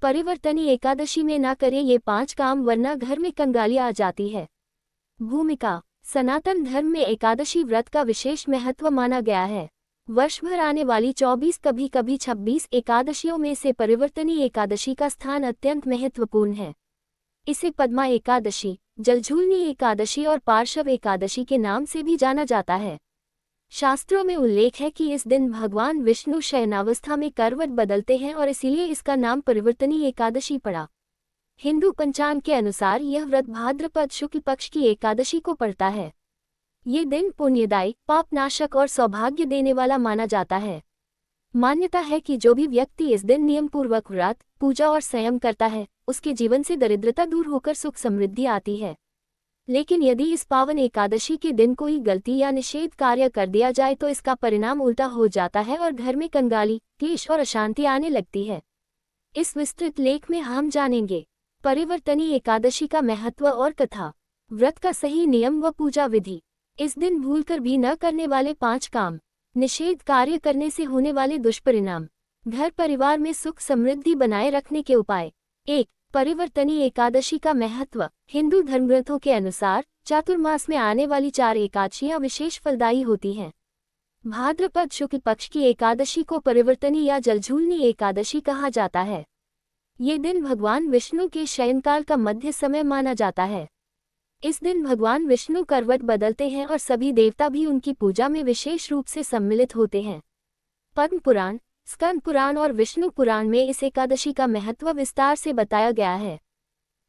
परिवर्तनी एकादशी में ना करें ये 5 काम वरना घर में कंगाली आ जाती है। भूमिका। सनातन धर्म में एकादशी व्रत का विशेष महत्व माना गया है। वर्ष भर आने वाली 24 कभी कभी 26 एकादशियों में से परिवर्तनी एकादशी का स्थान अत्यंत महत्वपूर्ण है। इसे पद्मा एकादशी, जलझूलनी एकादशी और पार्श्व एकादशी के नाम से भी जाना जाता है। शास्त्रों में उल्लेख है कि इस दिन भगवान विष्णु शयनावस्था में करवट बदलते हैं और इसीलिए इसका नाम परिवर्तनी एकादशी पड़ा। हिंदू पंचांग के अनुसार यह व्रत भाद्रपद शुक्ल पक्ष की एकादशी को पड़ता है। ये दिन पुण्यदायी, पापनाशक और सौभाग्य देने वाला माना जाता है। मान्यता है कि जो भी व्यक्ति इस दिन नियमपूर्वक व्रत, पूजा और संयम करता है, उसके जीवन से दरिद्रता दूर होकर सुख समृद्धि आती है। लेकिन यदि इस पावन एकादशी के दिन कोई गलती या निषेध कार्य कर दिया जाए तो इसका परिणाम उल्टा हो जाता है और घर में कंगाली, क्लेश और अशांति आने लगती है। इस विस्तृत लेख में हम जानेंगे परिवर्तनी एकादशी का महत्व और कथा, व्रत का सही नियम व पूजा विधि, इस दिन भूलकर भी न करने वाले 5 काम, निषेध कार्य करने से होने वाले दुष्परिणाम, घर परिवार में सुख समृद्धि बनाए रखने के उपाय। 1. परिवर्तनी एकादशी का महत्व। हिंदू धर्मग्रंथों के अनुसार चातुर्मास में आने वाली 4 एकादशियां विशेष फलदायी होती हैं। भाद्रपद शुक्ल पक्ष की एकादशी को परिवर्तनी या जलझूलनी एकादशी कहा जाता है। ये दिन भगवान विष्णु के शयनकाल का मध्य समय माना जाता है। इस दिन भगवान विष्णु करवट बदलते हैं और सभी देवता भी उनकी पूजा में विशेष रूप से सम्मिलित होते हैं। पद्म पुराण, स्कंद पुराण और विष्णु पुराण में इस एकादशी का महत्व विस्तार से बताया गया है।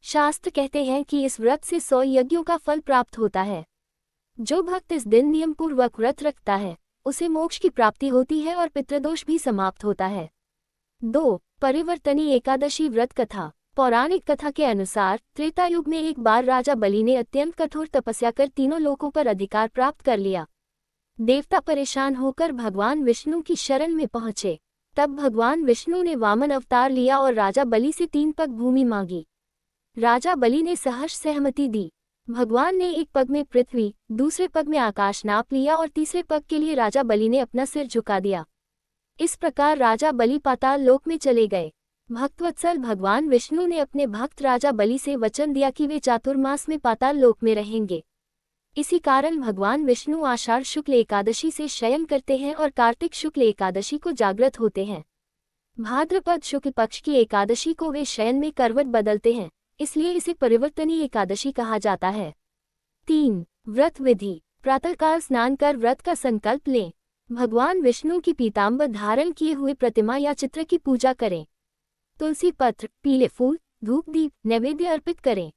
शास्त्र कहते हैं कि इस व्रत से 100 यज्ञों का फल प्राप्त होता है। जो भक्त इस दिन नियमपूर्वक व्रत रखता है, उसे मोक्ष की प्राप्ति होती है और पितृदोष भी समाप्त होता है। 2. परिवर्तनी एकादशी व्रत कथा। पौराणिक कथा के अनुसार त्रेता युग में एक बार राजा बलि ने अत्यंत कठोर तपस्या कर तीनों लोकों पर अधिकार प्राप्त कर लिया। देवता परेशान होकर भगवान विष्णु की शरण में पहुंचे। तब भगवान विष्णु ने वामन अवतार लिया और राजा बलि से 3 पग भूमि मांगी। राजा बलि ने सहर्ष सहमति दी। भगवान ने एक पग में पृथ्वी, दूसरे पग में आकाश नाप लिया और तीसरे पग के लिए राजा बलि ने अपना सिर झुका दिया। इस प्रकार राजा बलि पाताल लोक में चले गए। भक्तवत्सल भगवान विष्णु ने अपने भक्त राजा बलि से वचन दिया कि वे चातुर्मास में पाताल लोक में रहेंगे। इसी कारण भगवान विष्णु आषाढ़ शुक्ल एकादशी से शयन करते हैं और कार्तिक शुक्ल एकादशी को जागृत होते हैं। भाद्रपद शुक्ल पक्ष की एकादशी को वे शयन में करवट बदलते हैं, इसलिए इसे परिवर्तनी एकादशी कहा जाता है। 3. व्रत विधि। प्रातःकाल स्नान कर व्रत का संकल्प लें। भगवान विष्णु की पीताम्बर धारण किए हुए प्रतिमा या चित्र की पूजा करें। तुलसी पत्र, पीले फूल, धूप दीप नैवेद्य अर्पित करें।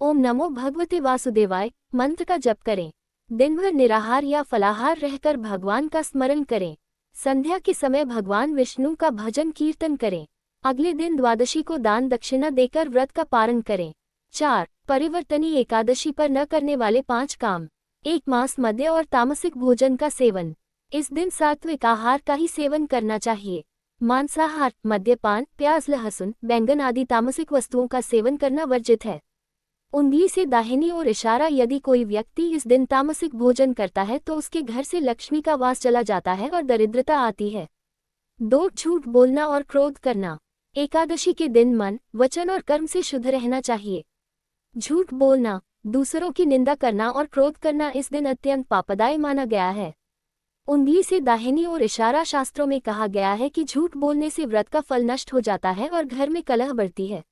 ओम नमो भगवते वासुदेवाय मंत्र का जप करें। दिन भर निराहार या फलाहार रहकर भगवान का स्मरण करें। संध्या के समय भगवान विष्णु का भजन कीर्तन करें। अगले दिन द्वादशी को दान दक्षिणा देकर व्रत का पारण करें। 4. परिवर्तनी एकादशी पर न करने वाले 5 काम। 1. मांस, मद्य और तामसिक भोजन का सेवन। इस दिन सात्विक आहार का ही सेवन करना चाहिए। मांसाहार, मद्यपान, प्याज, लहसुन, बैंगन आदि तामसिक वस्तुओं का सेवन करना वर्जित है। उंगली से दाहिनी ओर इशारा। यदि कोई व्यक्ति इस दिन तामसिक भोजन करता है तो उसके घर से लक्ष्मी का वास चला जाता है और दरिद्रता आती है। 2. झूठ बोलना और क्रोध करना। एकादशी के दिन मन, वचन और कर्म से शुद्ध रहना चाहिए। झूठ बोलना, दूसरों की निंदा करना और क्रोध करना इस दिन अत्यंत पापदायी माना गया है। उंगली से दाहिनी ओर इशारा। शास्त्रों में कहा गया है कि झूठ बोलने से व्रत का फल नष्ट हो जाता है और घर में कलह बढ़ती है।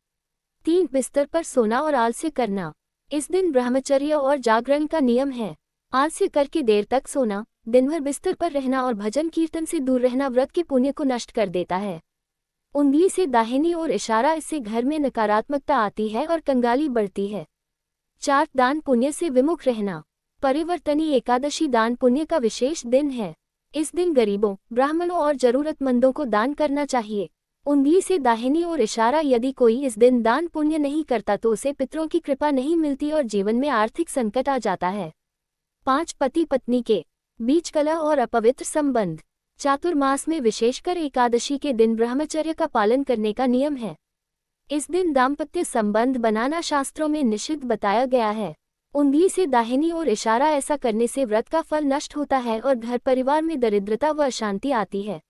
3. बिस्तर पर सोना और आलस्य करना। इस दिन ब्रह्मचर्य और जागरण का नियम है। आलस्य करके देर तक सोना, दिन भर बिस्तर पर रहना और भजन कीर्तन से दूर रहना व्रत के पुण्य को नष्ट कर देता है। उंगली से दाहिनी ओर इशारा। इससे घर में नकारात्मकता आती है और कंगाली बढ़ती है। 4. दान पुण्य से विमुख रहना। परिवर्तनी एकादशी दान पुण्य का विशेष दिन है। इस दिन गरीबों, ब्राह्मणों और जरूरतमंदों को दान करना चाहिए। उंगली से दाहिनी ओर इशारा। यदि कोई इस दिन दान पुण्य नहीं करता तो उसे पितरों की कृपा नहीं मिलती और जीवन में आर्थिक संकट आ जाता है। 5. पति पत्नी के बीच कलह और अपवित्र संबंध। चातुर्मास में विशेषकर एकादशी के दिन ब्रह्मचर्य का पालन करने का नियम है। इस दिन दाम्पत्य संबंध बनाना शास्त्रों में निषिद्ध बताया गया है। उंगली से दाहिनी ओर इशारा। ऐसा करने से व्रत का फल नष्ट होता है और घर परिवार में दरिद्रता व अशांति आती है।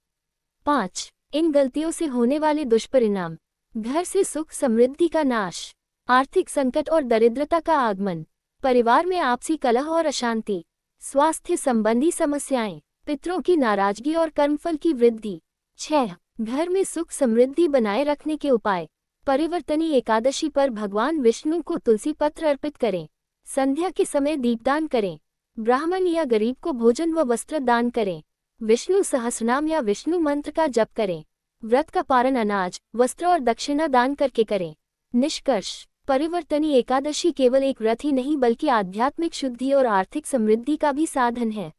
5. इन गलतियों से होने वाले दुष्परिणाम। घर से सुख समृद्धि का नाश, आर्थिक संकट और दरिद्रता का आगमन, परिवार में आपसी कलह और अशांति, स्वास्थ्य संबंधी समस्याएं, पितरों की नाराजगी और कर्मफल की वृद्धि। 6. घर में सुख समृद्धि बनाए रखने के उपाय। परिवर्तनी एकादशी पर भगवान विष्णु को तुलसी पत्र अर्पित करें। संध्या के समय दीपदान करें। ब्राह्मण या गरीब को भोजन व वस्त्र दान करें। विष्णु सहस्रनाम या विष्णु मंत्र का जप करें। व्रत का पारण अनाज, वस्त्र और दक्षिणा दान करके करें। निष्कर्ष, परिवर्तनी एकादशी केवल एक व्रत ही नहीं बल्कि आध्यात्मिक शुद्धि और आर्थिक समृद्धि का भी साधन है।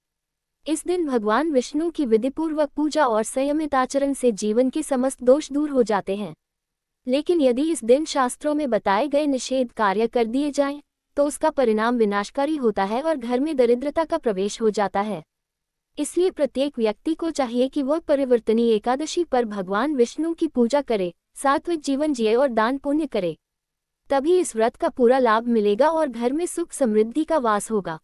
इस दिन भगवान विष्णु की विधिपूर्वक पूजा और संयमित आचरण से जीवन के समस्त दोष दूर हो जाते हैं। लेकिन यदि इस दिन शास्त्रों में बताए गए निषेध कार्य कर दिए जाएं, तो उसका परिणाम विनाशकारी होता है और घर में दरिद्रता का प्रवेश हो जाता है। इसलिए प्रत्येक व्यक्ति को चाहिए कि वह परिवर्तनी एकादशी पर भगवान विष्णु की पूजा करे, सात्विक जीवन जिए और दान पुण्य करे। तभी इस व्रत का पूरा लाभ मिलेगा और घर में सुख समृद्धि का वास होगा।